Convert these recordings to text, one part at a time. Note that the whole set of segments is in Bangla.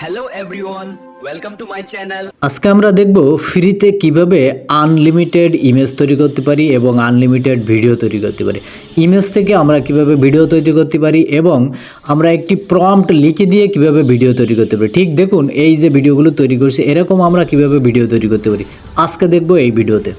Hello everyone, welcome to my channel. আজকে আমরা দেখব ফ্রিতে কিভাবে আনলিমিটেড ইমেজ তৈরি করতে পারি এবং আনলিমিটেড ভিডিও তৈরি করতে পারি। ইমেজ থেকে আমরা কিভাবে ভিডিও তৈরি করতে পারি এবং আমরা একটি প্রম্পট লিখে দিয়ে কিভাবে ভিডিও তৈরি করতে পারি। ঠিক দেখুন, এই যে ভিডিওগুলো তৈরি করছি এরকম আমরা কিভাবে ভিডিও তৈরি করতে পারি আজকে দেখব এই ভিডিওতে।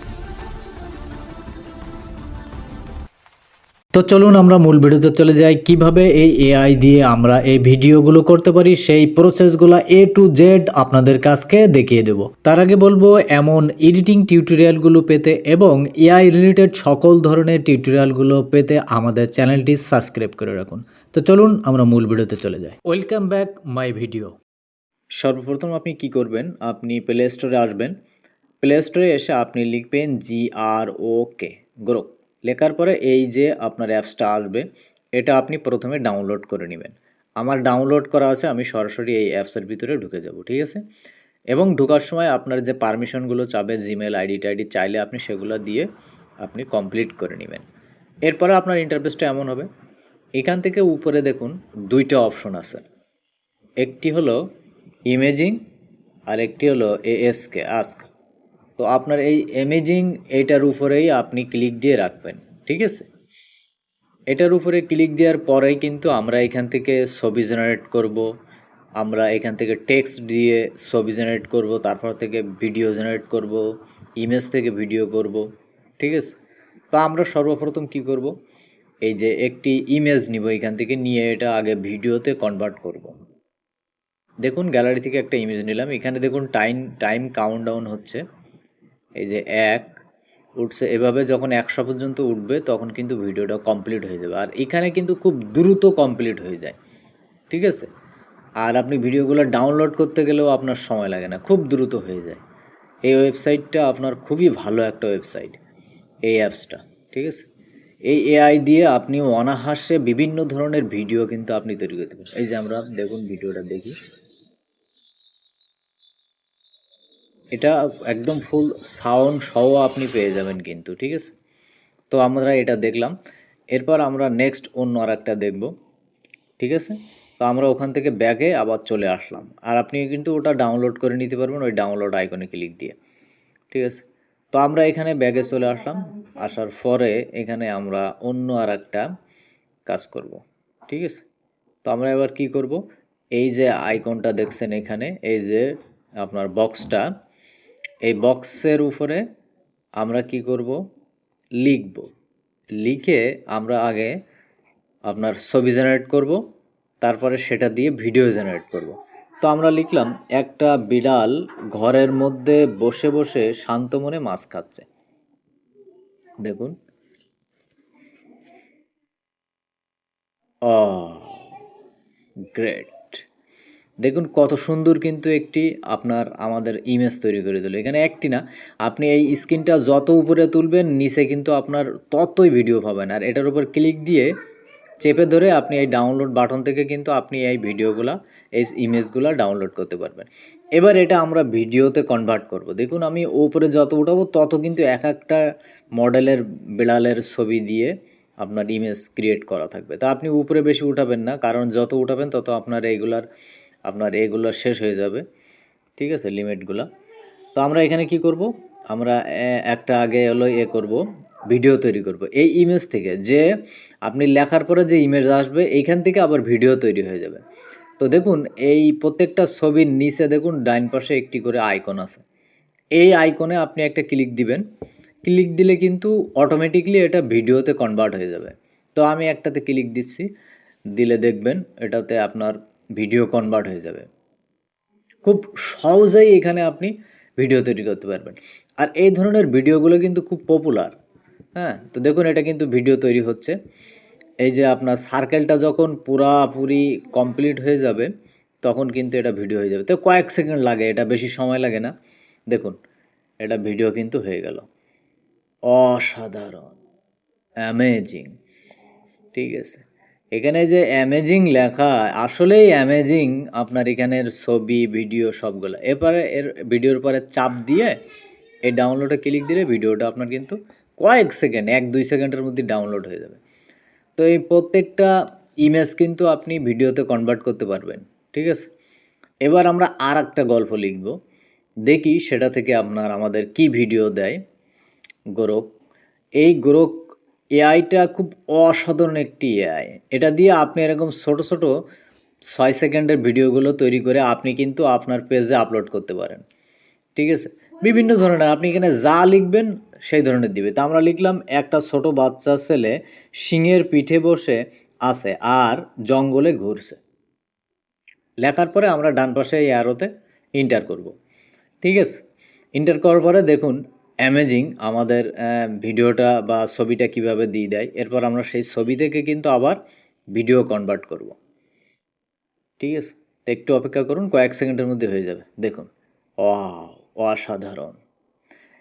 তো চলুন আমরা মূল ভিডিওতে চলে যাই, কিভাবে এই এআই দিয়ে আমরা এই ভিডিওগুলো করতে পারি সেই প্রসেসগুলো A to Z আপনাদের কাছকে দেখিয়ে দেব। তার আগে বলবো, এমন এডিটিং টিউটোরিয়ালগুলো পেতে এবং এআই রিলেটেড সকল ধরনের টিউটোরিয়ালগুলো পেতে আমাদের চ্যানেলটি সাবস্ক্রাইব করে রাখুন। তো চলুন আমরা মূল ভিডিওতে চলে যাই। Welcome back my video. সর্বপ্রথম আপনি কি করবেন, আপনি প্লে স্টোরে আসবেন। প্লে স্টোরে এসে আপনি লিখবেন GROK গ্রো। লেখার পরে এই যে আপনার অ্যাপসটা আসবে, এটা আপনি প্রথমে ডাউনলোড করে নেবেন। আমার ডাউনলোড করা আছে, আমি সরাসরি এই অ্যাপসের ভিতরে ঢুকে যাব, ঠিক আছে। এবং ঢোকার সময় আপনার যে পারমিশনগুলো চাবে, জিমেল আইডি টাইডি চাইলে আপনি সেগুলো দিয়ে আপনি কমপ্লিট করে নেবেন। এরপরে আপনার ইন্টারফেসটা এমন হবে, এখান থেকে উপরে দেখুন দুইটা অপশন আছে, একটি হলো ইমেজিং আর একটি হলো ASK আস্ক। তো আপনার এই ইমেজিং এইটার উপরেই আপনি ক্লিক দিয়ে রাখবেন, ঠিক আছে। এটার উপরে ক্লিক দেওয়ার পরেই কিন্তু আমরা এখান থেকে ছবি জেনারেট করব, আমরা এখান থেকে টেক্সট দিয়ে ছবি জেনারেট করব, তারপর থেকে ভিডিও জেনারেট করব, ইমেজ থেকে ভিডিও করব, ঠিক আছে। তো আমরা সর্বপ্রথম কি করব, এই যে একটি ইমেজ নিব, এখান থেকে নিয়ে এটা আগে ভিডিওতে কনভার্ট করব। দেখুন গ্যালারি থেকে একটা ইমেজ নিলাম, এখানে দেখুন টাইম কাউন্টডাউন হচ্ছে, এই যে 1 উঠছে, এভাবে যখন 100 পর্যন্ত উঠবে তখন কিন্তু ভিডিওটা কমপ্লিট হয়ে যাবে। আর এখানে কিন্তু খুব দ্রুত কমপ্লিট হয়ে যায়, ঠিক আছে। আর আপনি ভিডিওগুলো ডাউনলোড করতে গেলেও আপনার সময় লাগে না, খুব দ্রুত হয়ে যায়। এই ওয়েবসাইটটা আপনার খুবই ভালো একটা ওয়েবসাইট, এই অ্যাপসটা, ঠিক আছে। এই এআই দিয়ে আপনি অনায়াসে বিভিন্ন ধরনের ভিডিও কিন্তু আপনি তৈরি করতে পারেন। এই যে আমরা দেখুন ভিডিওটা দেখি, এটা একদম ফুল সাউন্ড সহ আপনি পেয়ে যাবেন কিন্তু, ঠিক আছে। তো আমরা এটা দেখলাম, এরপর আমরা নেক্সট অন্য আর একটা দেখব, ঠিক আছে। তো আমরা ওখান থেকে ব্যাগে আবার চলে আসলাম, আর আপনি কিন্তু ওটা ডাউনলোড করে নিতে পারবেন ওই ডাউনলোড আইকনে ক্লিক দিয়ে, ঠিক আছে। তো আমরা এখানে ব্যাগে চলে আসলাম, আসার পরে এখানে আমরা অন্য আর একটা কাজ করব, ঠিক আছে। তো আমরা এবার কি করব, এই যে আইকনটা দেখছেন এখানে, এই যে আপনার বক্সটা, এই বক্সের উপরে আমরা কি করব, লিখব। লিখে আমরা আগে আপনার ছবি জেনারেট করব, তারপরে সেটা দিয়ে ভিডিও জেনারেট করব। তো আমরা লিখলাম, একটা বিড়াল ঘরের মধ্যে বসে বসে শান্ত মনে মাছ খাচ্ছে। দেখুন, গ্রেট, দেখুন কত সুন্দর কিন্তু একটি আপনার আমাদের ইমেজ তৈরি করে দিল। এখানে একটি না, আপনি এই স্ক্রিনটা যত উপরে তুলবেন নিচে কিন্তু আপনার ততই ভিডিও পাবেন। আর এটার উপর ক্লিক দিয়ে চেপে ধরে আপনি এই ডাউনলোড বাটন থেকে কিন্তু আপনি এই ভিডিওগুলা, এই ইমেজগুলা ডাউনলোড করতে পারবেন। এবার এটা আমরা ভিডিওতে কনভার্ট করব। দেখুন আমি উপরে যত উঠাবো তত কিন্তু এক একটা মডেলের বিড়ালের ছবি দিয়ে আপনার ইমেজ ক্রিয়েট করা থাকবে। তা আপনি উপরে বেশি উঠাবেন না, কারণ যত উঠাবেন তত আপনার এগুলো শেষ হয়ে যাবে, ঠিক আছে, লিমিটগুলা। তো আমরা এখানে কি করব, আমরা একটা আগে হলো করব, ভিডিও তৈরি করব এই ইমেজ থেকে। যে আপনি লেখার পরে যে ইমেজ আসবে এইখান থেকে আবার ভিডিও তৈরি হয়ে যাবে। তো দেখুন এই প্রত্যেকটা ছবির নিচে দেখুন ডাইন পাশে একটি করে আইকন আছে, এই আইকনে আপনি একটা ক্লিক দিবেন। ক্লিক দিলে কিন্তু অটোমেটিকলি এটা ভিডিওতে কনভার্ট হয়ে যাবে। তো আমি একটাতে ক্লিক দিচ্ছি, দিলে দেখবেন এটাতে আপনার ভিডিও কনভার্ট হয়ে যাবে। খুব সহজেই এখানে আপনি ভিডিও তৈরি করতে পারবেন। আর এই ধরনের ভিডিওগুলো কিন্তু খুব পপুলার, হ্যাঁ। তো দেখুন এটা কিন্তু ভিডিও তৈরি হচ্ছে, এই যে আপনার সার্কেলটা যখন পুরাপুরি কমপ্লিট হয়ে যাবে তখন কিন্তু এটা ভিডিও হয়ে যাবে। তো কয়েক সেকেন্ড লাগে, এটা বেশি সময় লাগে না। দেখুন এটা ভিডিও কিন্তু হয়ে গেল, অসাধারণ, অ্যামেজিং, ঠিক আছে। এখানে যে অ্যামেজিং লেখা, আসলেই অ্যামেজিং। আপনার এখানের ছবি ভিডিও সবগুলো, এরপরে এর ভিডিওর পরে চাপ দিয়ে এই ডাউনলোডে ক্লিক দিলে ভিডিওটা আপনার কিন্তু কয়েক সেকেন্ড, 1-2 সেকেন্ডের মধ্যে ডাউনলোড হয়ে যাবে। তো এই প্রত্যেকটা ইমেজ কিন্তু আপনি ভিডিওতে কনভার্ট করতে পারবেন, ঠিক আছে। এবার আমরা আর একটা গল্প লিখব, দেখি সেটা থেকে আমাদের কি ভিডিও দেয়। গোরক, এই গোরক এআইটা খুব অসাধারণ একটি এআই। এটা দিয়ে আপনি এরকম ছোট ছোট 6 সেকেন্ডের ভিডিওগুলো তৈরি করে আপনি কিন্তু আপনার পেজে আপলোড করতে পারেন। ঠিক আছে, বিভিন্ন ধরনের আপনি এখানে যা লিখবেন সেই ধরনের দিবে। তা আমরা লিখলাম একটা ছোট বাচ্চা ছেলে সিংহের পিঠে বসে আছে আর জঙ্গলে ঘুরছে। লেখার পরে আমরা ডান পাশে এই অ্যারোতে এন্টার করব। ঠিক আছে, এন্টার করার পরে দেখুন অ্যামেজিং আমাদের ভিডিওটা বা ছবিটা কিভাবে দিয়ে দেয়। এরপর আমরা সেই ছবি থেকে কিন্তু আবার ভিডিও কনভার্ট করব। ঠিক আছে, তো একটু অপেক্ষা করুন, কয়েক সেকেন্ডের মধ্যে হয়ে যাবে। দেখুন, ওয়াও, অসাধারণ,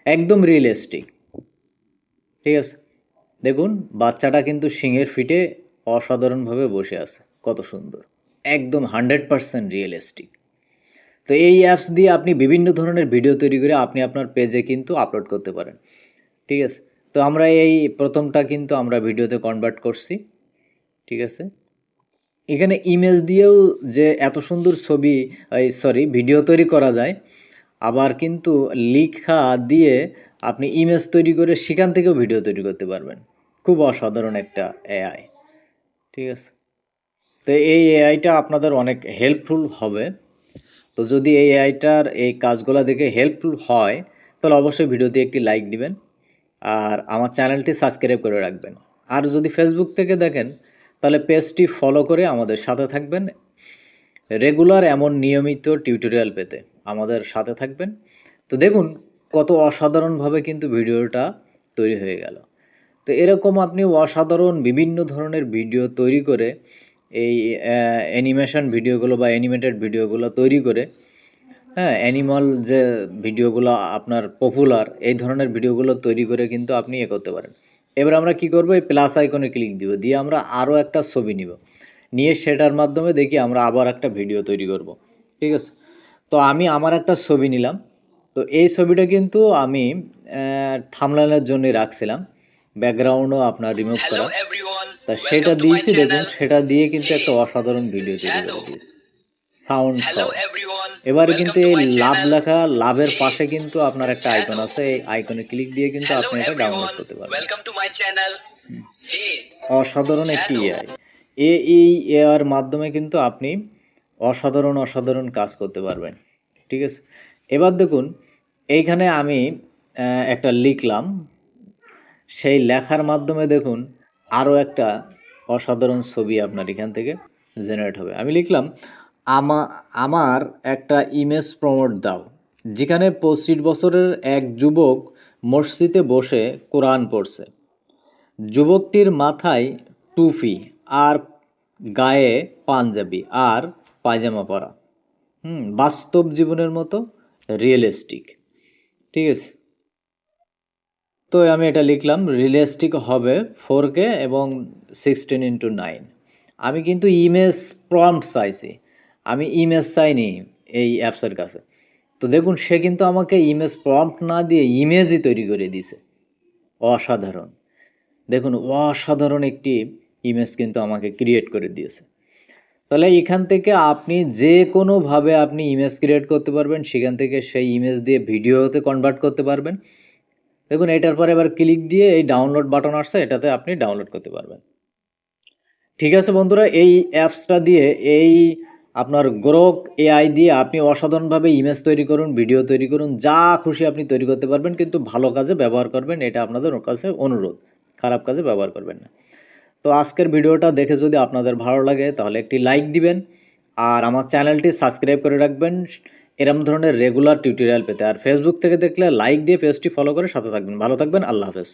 একদম রিয়েলিস্টিক। ঠিক আছে, দেখুন বাচ্চাটা কিন্তু সিংহের ফিটে অসাধারণভাবে বসে আছে, কত সুন্দর, একদম 100% রিয়েলিস্টিক। তো এই অ্যাপস দিয়ে আপনি বিভিন্ন ধরনের ভিডিও তৈরি করে আপনি আপনার পেজে কিন্তু আপলোড করতে পারেন। ঠিক আছে, তো আমরা এই প্রথমটা কিন্তু আমরা ভিডিওতে কনভার্ট করছি। ঠিক আছে, এখানে ইমেজ দিয়েও যে এত সুন্দর ছবি ভিডিও তৈরি করা যায়, আবার কিন্তু লেখা দিয়ে আপনি ইমেজ তৈরি করে সেখান থেকেও ভিডিও তৈরি করতে পারবেন। খুব অসাধারণ একটা এআই। ঠিক আছে, তো এই এআইটা আপনাদের অনেক হেল্পফুল হবে। তো যদি এই এআইটার এই কাজগুলো দেখে হেল্পফুল হয় তাহলে অবশ্যই ভিডিওতে একটি লাইক দিবেন আর আমার চ্যানেলটি সাবস্ক্রাইব করে রাখবেন। আর যদি ফেসবুক থেকে দেখেন তাহলে পেজটি ফলো করে আমাদের সাথে থাকবেন। রেগুলার এমন নিয়মিত টিউটোরিয়াল পেতে আমাদের সাথে থাকবেন। তো দেখুন কত অসাধারণভাবে কিন্তু ভিডিওটা তৈরি হয়ে গেল। তো এরকম আপনি অসাধারণ বিভিন্ন ধরনের ভিডিও তৈরি করে এই অ্যানিমেশন ভিডিওগুলো বা অ্যানিমেটেড ভিডিওগুলো তৈরি করে, হ্যাঁ, অ্যানিমাল যে ভিডিওগুলো আপনার পপুলার, এই ধরনের ভিডিওগুলো তৈরি করে কিন্তু আপনি করতে পারেন। এবার আমরা কি করব, এই প্লাস আইকনে ক্লিক দিব, দিয়ে আমরা আরও একটা ছবি নিব, নিয়ে সেটার মাধ্যমে দেখি আমরা আবার একটা ভিডিও তৈরি করব। ঠিক আছে, তো আমি আমার একটা ছবি নিলাম। তো এই ছবিটা কিন্তু আমি থাম্বনেইলের জন্য রাখছিলাম, ব্যাকগ্রাউন্ডও আপনার রিমুভ Hello করা। everyone, তা সেটা welcome to my দিয়েছি, দেখুন channel. সেটা দিয়ে কিন্তু Hey, একটা অসাধারণ ভিডিও তৈরি করে channel. দিয়েছি, সাউন্ড Hello সহ। everyone, এবারে কিন্তু welcome to এই my লাভ channel. লেখা, লাভের Hey, পাশে কিন্তু আপনার একটা আইকন channel. আছে, এই আইকনে ক্লিক দিয়ে কিন্তু Hello আপনি এটা ডাউনলোড everyone, করতে পারবেন। welcome to my channel. Hey, অসাধারণ একটি channel. এআই। এই এআর মাধ্যমে কিন্তু আপনি অসাধারণ অসাধারণ কাজ করতে পারবেন। ঠিক আছে, এবার দেখুন এইখানে আমি একটা লিখলাম, সেই লেখার মাধ্যমে দেখুন আরও একটা অসাধারণ ছবি আপনার এখান থেকে জেনারেট হবে। আমি লিখলাম, আমার একটা ইমেজ প্রমোট দাও, যেখানে 25 বছরের এক যুবক মসজিদে বসে কোরআন পড়ছে। যুবকটির মাথায় টুপি আর গায়ে পাঞ্জাবি আর পায়জামা পরা, বাস্তব জীবনের মতো রিয়েলিস্টিক। ঠিক আছে, তো আমি এটা লিখলাম, রিয়েলিস্টিক হবে 4K এবং 16:9। আমি কিন্তু ইমেজ প্রম্পট চাইছি, আমি ইমেজ চাইনি এই অ্যাপসের কাছে। তো দেখুন সে কিন্তু আমাকে ইমেজ প্রম্পট না দিয়ে ইমেজই তৈরি করে দিয়েছে, অসাধারণ। দেখুন অসাধারণ একটি ইমেজ কিন্তু আমাকে ক্রিয়েট করে দিয়েছে। তাহলে এখান থেকে আপনি যে কোনোভাবে আপনি ইমেজ ক্রিয়েট করতে পারবেন, সেখান থেকে সেই ইমেজ দিয়ে ভিডিওতে কনভার্ট করতে পারবেন। দেখুন এটার পরে এবার ক্লিক দিয়ে এই ডাউনলোড বাটন আসছে, এটাতে আপনি ডাউনলোড করতে পারবেন। ঠিক আছে বন্ধুরা, এই অ্যাপসটা দিয়ে এই আপনার গ্রোক এআই দিয়ে আপনি অসাধারণভাবে ইমেজ তৈরি করুন, ভিডিও তৈরি করুন, যা খুশি আপনি তৈরি করতে পারবেন, কিন্তু ভালো কাজে ব্যবহার করবেন, এটা আপনাদের কাছে অনুরোধ, খারাপ কাজে ব্যবহার করবেন না। তো আজকের ভিডিওটা দেখে যদি আপনাদের ভালো লাগে তাহলে একটি লাইক দিবেন আর আমার চ্যানেলটি সাবস্ক্রাইব করে রাখবেন এরকম ধরনের রেগুলার টিউটোরিয়াল পেতে। আর ফেসবুক থেকে দেখলে লাইক দিয়ে পেজটি ফলো করে সাথে থাকবেন। ভালো থাকবেন, আল্লাহ হাফেজ।